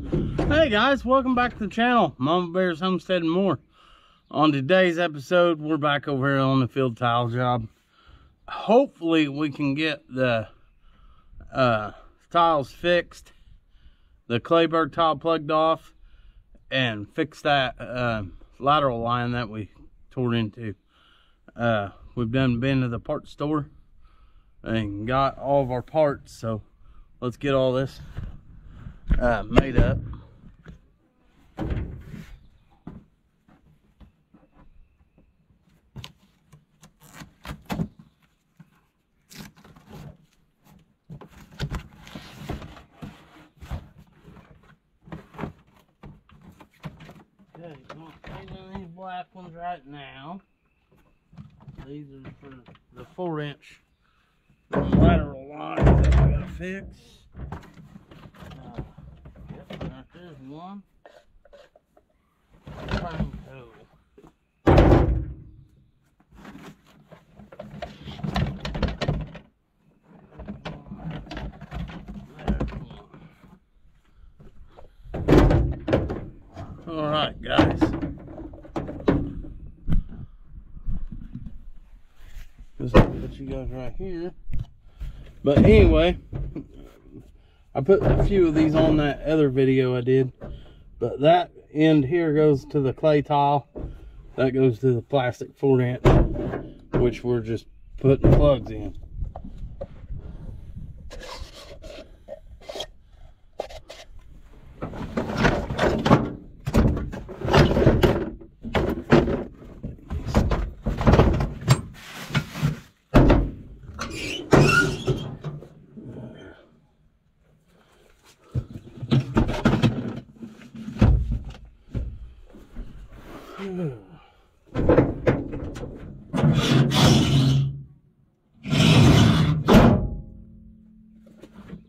Hey guys, welcome back to the channel, Mama Bear's Homestead and More. On today's episode, we're back over here on the field tile job. Hopefully we can get the tiles fixed, the Clayburg tile plugged off, and fix that lateral line that we tore into. We've been to the parts store and got all of our parts, so let's get all this made up. Okay, I'm painting these black ones right now. These are for the 4-inch lateral lines that we gotta fix. Yep, right there's one. Turning tool. All right, guys. Just put you guys right here. But anyway, I put a few of these on that other video I did. But that end here goes to the clay tile. That goes to the plastic 4-inch, which we're just putting plugs in.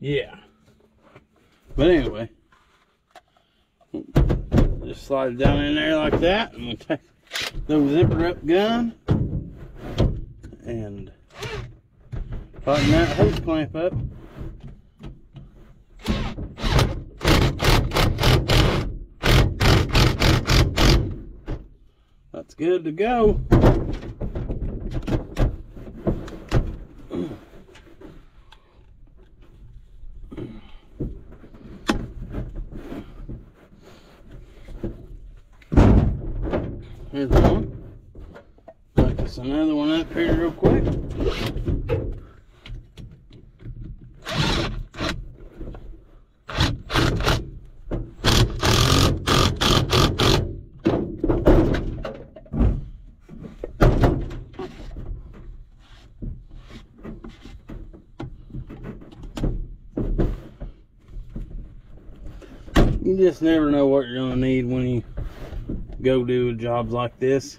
Yeah, but anyway, just slide it down in there like that, and we'll take the zipper up gun and tighten that hose clamp up. That's good to go. Here's one. Practice another one up here real quick. You just never know what you're gonna need when you go do jobs like this.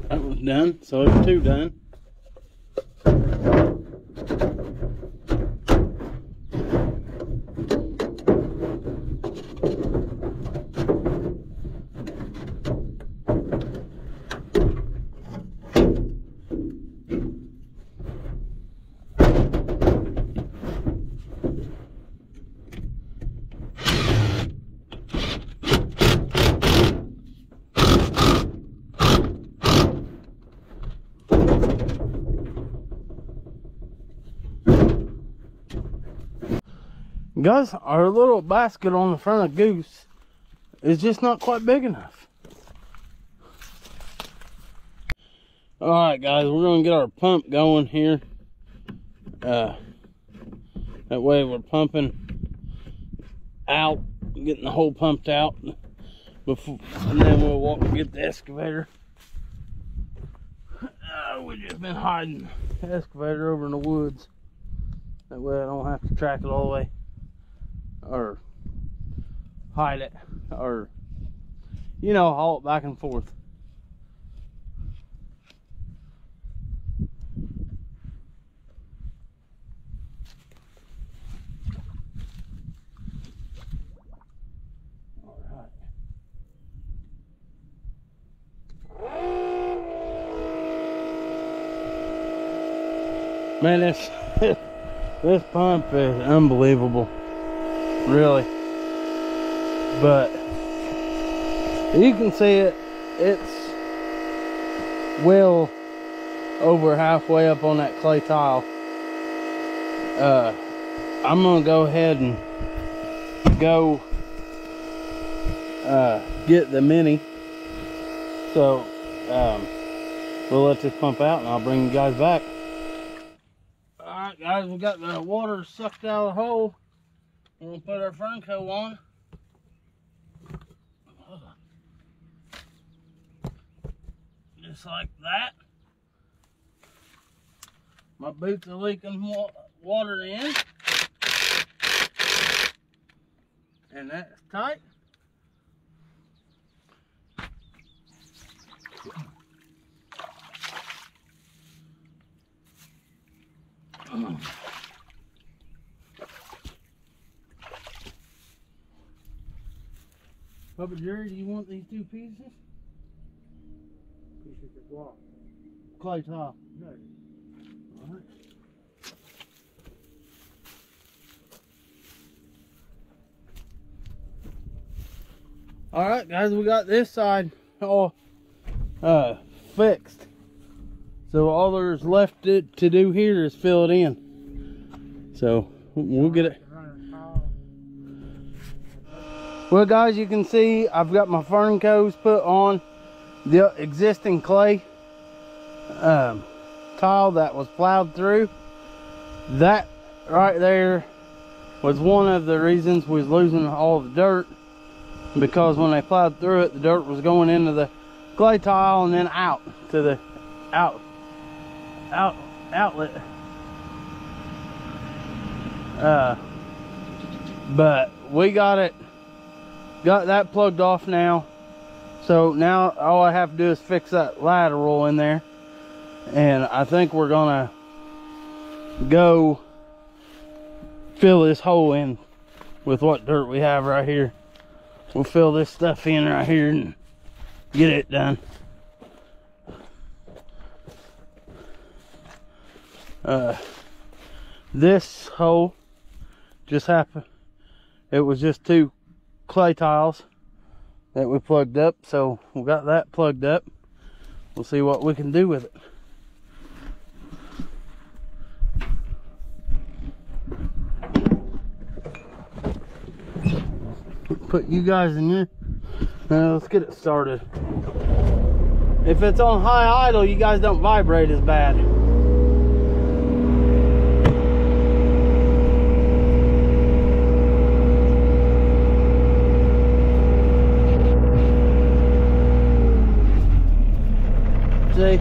That was done, so there's 2 done. Guys, our little basket on the front of Goose is just not quite big enough. Alright guys, we're going to get our pump going here. That way we're pumping out, getting the hole pumped out before, and then we'll walk and get the excavator. We've just been hiding the excavator over in the woods. That way I don't have to track it all the way, or hide it, or, you know, haul it back and forth. All right. Man, this this pump is unbelievable, really. But you can see it. It's well over halfway up on that clay tile. I'm gonna go ahead and go get the mini. So we'll let this pump out and I'll bring you guys back. Alright guys, we got the water sucked out of the hole. We'll put our fern coat on. Just like that. My boots are leaking water in. And that's tight. Papa Jerry, do you want these two pieces? Pieces of what? Clay tile. No. Alright. Alright guys, we got this side all fixed. So all there's left to do here is fill it in. So we'll get it. Well guys, you can see I've got my fern coats put on the existing clay tile that was plowed through. That right there was one of the reasons we was losing all the dirt, because when they plowed through it, the dirt was going into the clay tile and then out to the outlet. But we got that plugged off now. So now all I have to do is fix that lateral in there, and I think we're gonna go fill this hole in with what dirt we have right here. We'll fill this stuff in right here and get it done. This hole just happened, it was just 2 clay tiles that we plugged up, so we got that plugged up. We'll see what we can do with it. Put you guys in here. Now let's get it started. If it's on high idle, you guys don't vibrate as bad. See?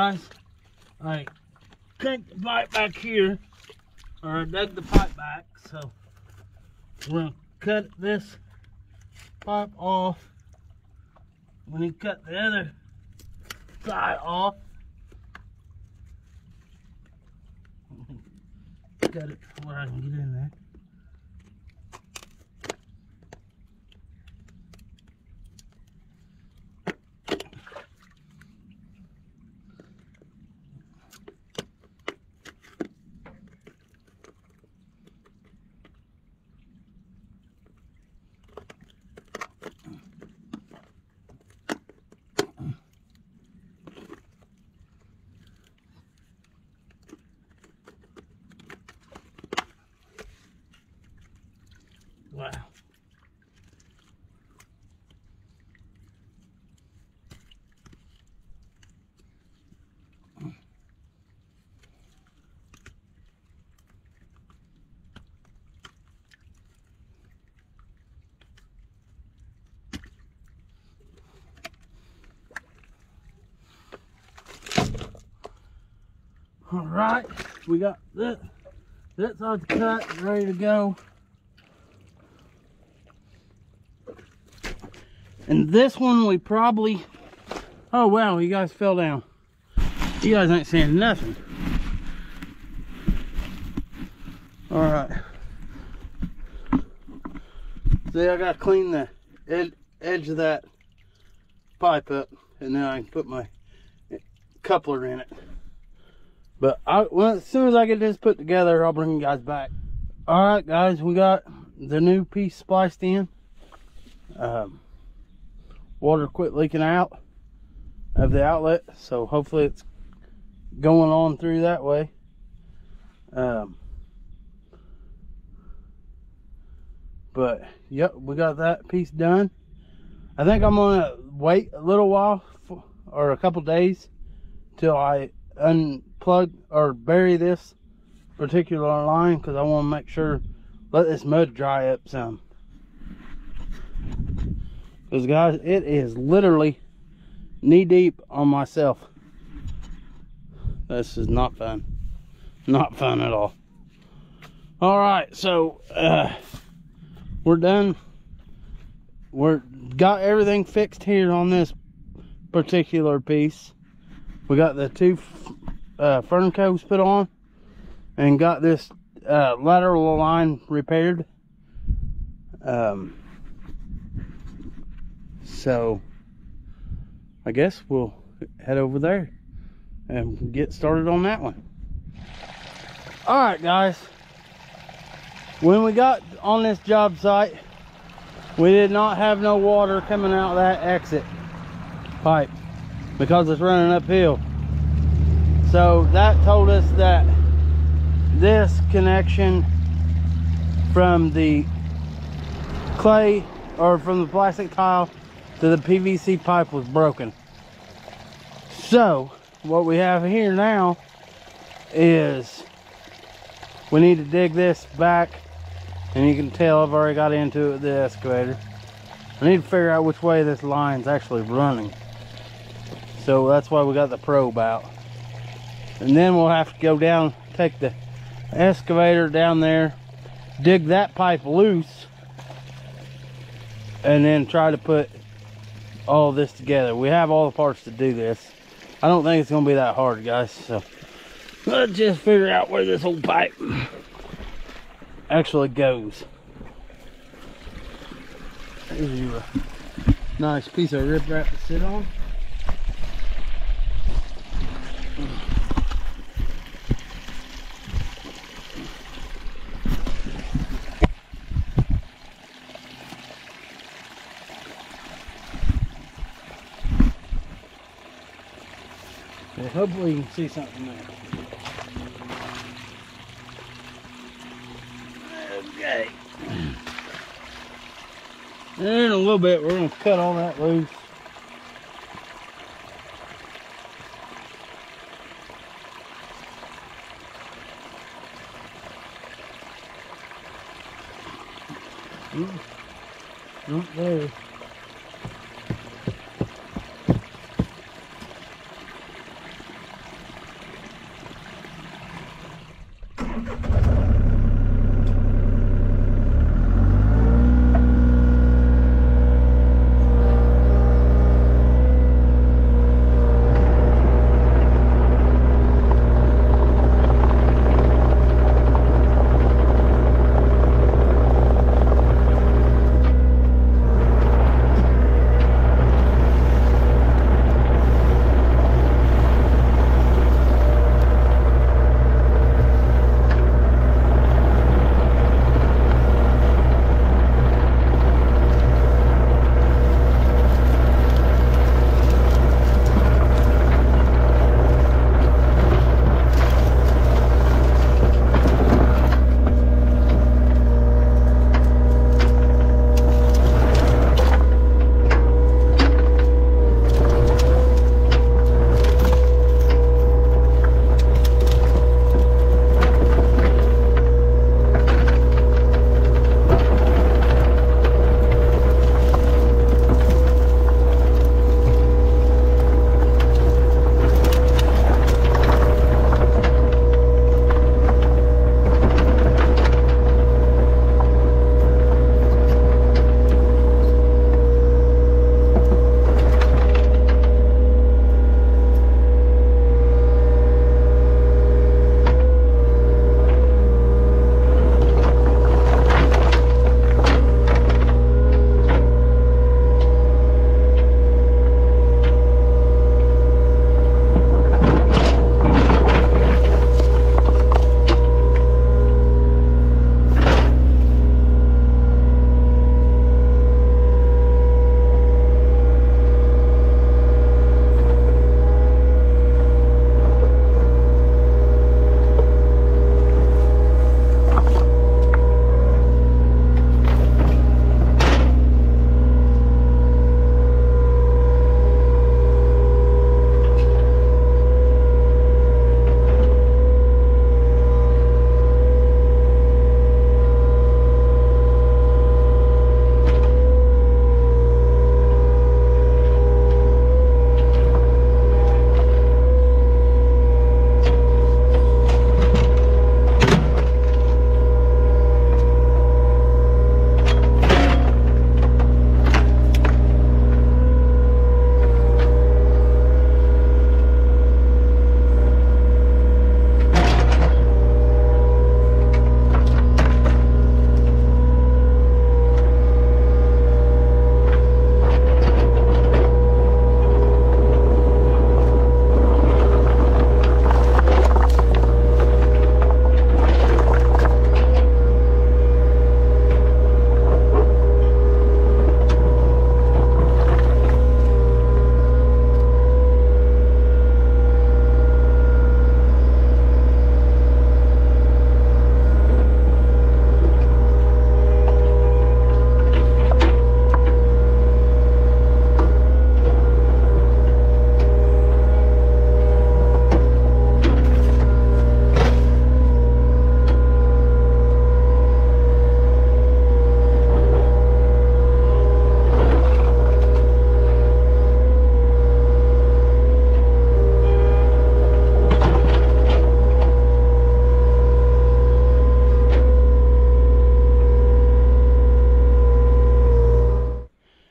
guys, I cranked the pipe back here, or I dug the pipe back, so we're gonna cut this pipe off. We need to cut the other side off. Cut it where I can get in there. Wow. All right, we got this side's cut, ready to go. And this one we probably, oh wow, you guys fell down. You guys ain't seeing nothing. All right. See, I gotta clean the edge of that pipe up, and then I can put my coupler in it. But well, as soon as I get this put together, I'll bring you guys back. All right, guys, we got the new piece spliced in. Water quit leaking out of the outlet, so hopefully it's going on through that way. But yep, we got that piece done. I think I'm gonna wait a little while or a couple days till I unplug or bury this particular line, because I want to make sure, let this mud dry up some. Because guys, it is literally knee deep on myself. This is not fun. Not fun at all. All right, so we're done. We're got everything fixed here on this particular piece. We got the two fern coves put on and got this lateral line repaired. So I guess we'll head over there and get started on that one. All right, guys, when we got on this job site, we did not have no water coming out of that exit pipe because it's running uphill. So that told us that this connection from the clay or from the plastic tile to the PVC pipe was broken. So what we have here now is we need to dig this back, and you can tell I've already got into it with the excavator. I need to figure out which way this line's actually running. So that's why we got the probe out. And then we'll have to go down, take the excavator down there, dig that pipe loose, and then try to put all this together. We have all the parts to do this. I don't think it's gonna be that hard, guys. So let's just figure out where this old pipe actually goes. There's you a nice piece of riprap to sit on. So hopefully you can see something there. Okay. And in a little bit, we're going to cut all that loose. Not there.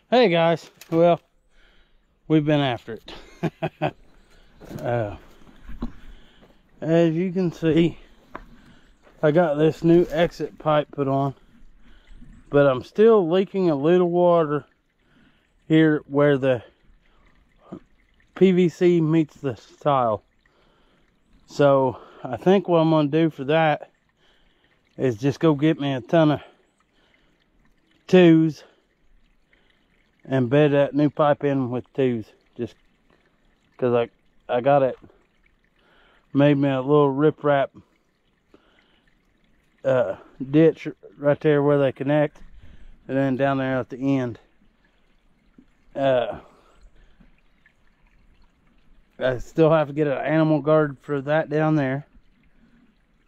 Hey guys, well, we've been after it. As you can see, I got this new exit pipe put on, but I'm still leaking a little water here where the PVC meets the tile. So I think what I'm gonna do for that is just go get me a ton of 2s and bed that new pipe in with 2s, just because I got it made me a little riprap ditch right there where they connect, and then down there at the end I still have to get an animal guard for that down there,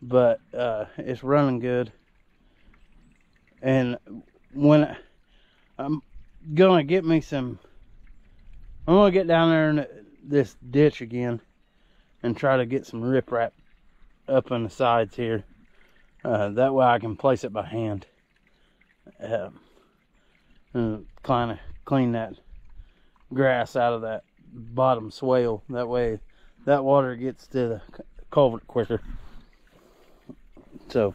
but it's running good. And when I'm gonna get me some, I'm gonna get down there in this ditch again and try to get some riprap up on the sides here, That way I can place it by hand. And kind of clean that grass out of that bottom swale. That way that water gets to the culvert quicker. So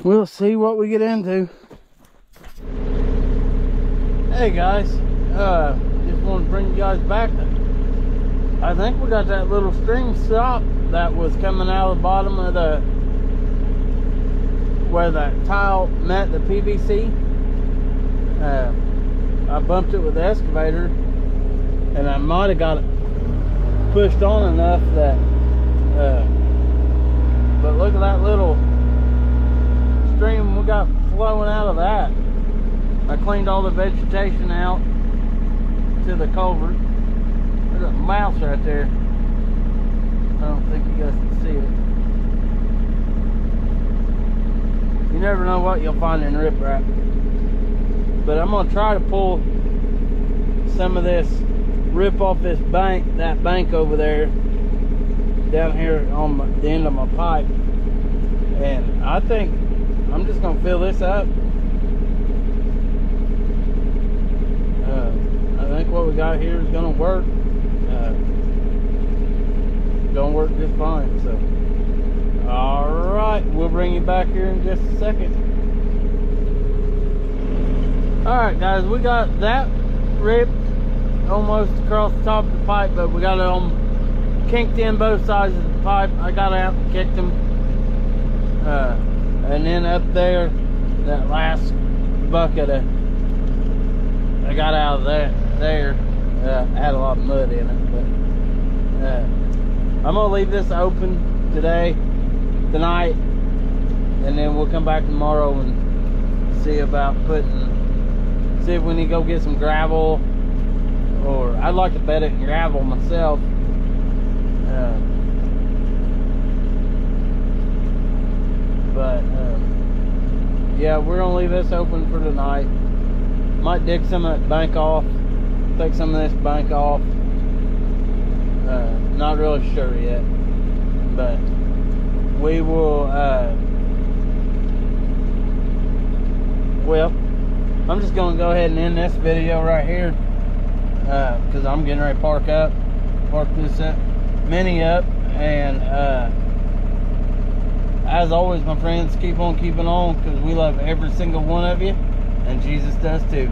we'll see what we get into. Hey guys, just want to bring you guys back. I think we got that little stream stop that was coming out of the bottom of the, where that tile met the PVC. I bumped it with the excavator, and I might have got it pushed on enough that, but look at that little stream we got flowing out of that. I cleaned all the vegetation out to the culvert. There's a mouse right there. I don't think you guys can see it. You never know what you'll find in riprap. But I'm gonna try to pull some of this, rip off this bank, that bank over there, down here on the end of my pipe. And I think I'm just gonna fill this up. I think what we got here is gonna work. Gonna work just fine. So, all right, we'll bring you back here in just a second. All right, guys, we got that ripped almost across the top of the pipe, but we got it on kinked in both sides of the pipe. I got out and kicked them, and then up there, that last bucket I got out of there had a lot of mud in it. But I'm gonna leave this open tonight, and then we'll come back tomorrow and see about see if we need to go get some gravel, or I'd like to bed it in gravel myself. Yeah, we're gonna leave this open for tonight. Might dig some of that bank off, take some of this bank off. Not really sure yet, but we will. Well, I'm just gonna go ahead and end this video right here, because I'm getting ready to park this mini up, and as always, my friends, keep on keeping on, because we love every single one of you, and Jesus does too.